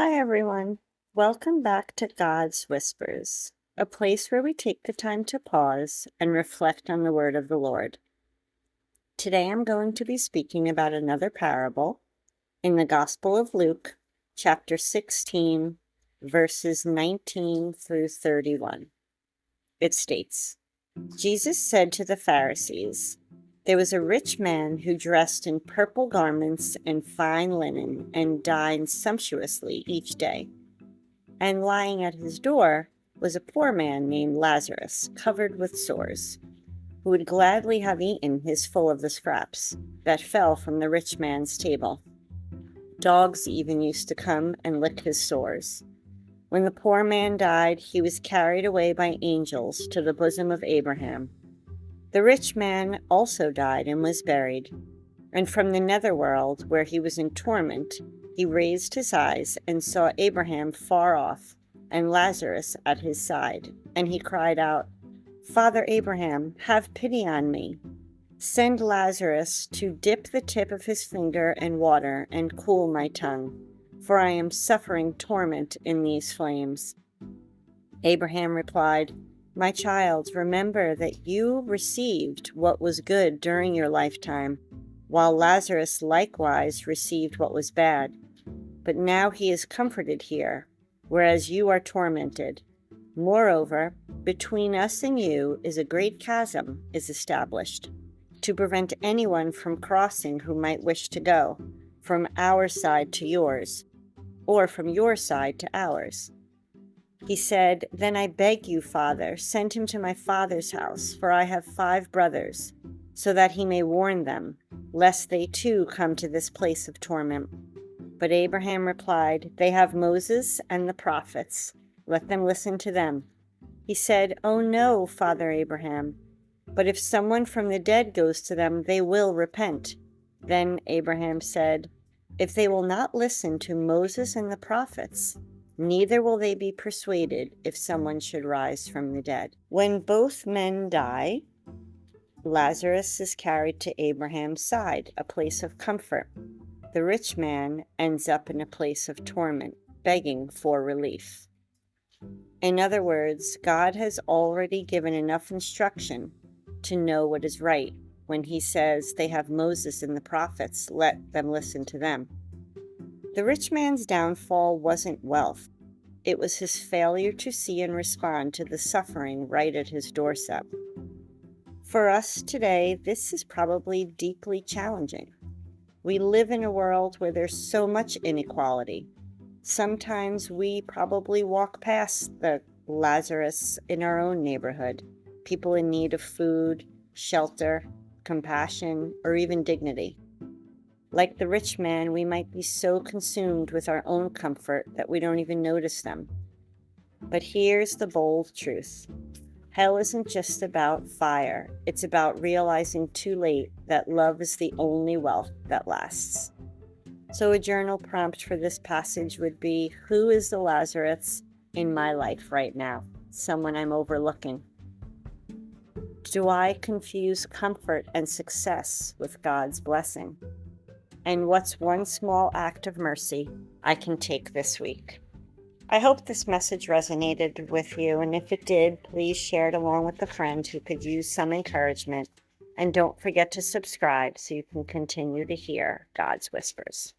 Hi, everyone. Welcome back to God's Whispers, a place where we take the time to pause and reflect on the word of the Lord. Today I'm going to be speaking about another parable in the Gospel of Luke, chapter 16, verses 19 through 31. It states, Jesus said to the Pharisees, "There was a rich man who dressed in purple garments and fine linen and dined sumptuously each day. And lying at his door was a poor man named Lazarus, covered with sores, who would gladly have eaten his fill of the scraps that fell from the rich man's table. Dogs even used to come and lick his sores. When the poor man died, he was carried away by angels to the bosom of Abraham. The rich man also died and was buried, and from the netherworld, where he was in torment, he raised his eyes and saw Abraham far off and Lazarus at his side. And he cried out, 'Father Abraham, have pity on me. Send Lazarus to dip the tip of his finger in water and cool my tongue, for I am suffering torment in these flames.' Abraham replied, 'My child, remember that you received what was good during your lifetime, while Lazarus likewise received what was bad. But now he is comforted here, whereas you are tormented. Moreover, between us and you is a great chasm is established, to prevent anyone from crossing who might wish to go from our side to yours, or from your side to ours.' He said, 'Then I beg you, Father, send him to my father's house, for I have 5 brothers, so that he may warn them, lest they too come to this place of torment.' But Abraham replied, 'They have Moses and the prophets. Let them listen to them.' He said, 'Oh no, Father Abraham, but if someone from the dead goes to them, they will repent.' Then Abraham said, 'If they will not listen to Moses and the prophets, neither will they be persuaded if someone should rise from the dead.' When both men die, Lazarus is carried to Abraham's side, a place of comfort. The rich man ends up in a place of torment, begging for relief. In other words, God has already given enough instruction to know what is right when he says they have Moses and the prophets, let them listen to them. The rich man's downfall wasn't wealth. It was his failure to see and respond to the suffering right at his doorstep. For us today, this is probably deeply challenging. We live in a world where there's so much inequality. Sometimes we probably walk past the Lazarus in our own neighborhood, people in need of food, shelter, compassion, or even dignity. Like the rich man, we might be so consumed with our own comfort that we don't even notice them. But here's the bold truth. Hell isn't just about fire. It's about realizing too late that love is the only wealth that lasts. So a journal prompt for this passage would be, who is the Lazarus in my life right now? Someone I'm overlooking. Do I confuse comfort and success with God's blessing? And what's one small act of mercy I can take this week? I hope this message resonated with you, and if it did, please share it along with a friend who could use some encouragement. And don't forget to subscribe so you can continue to hear God's whispers.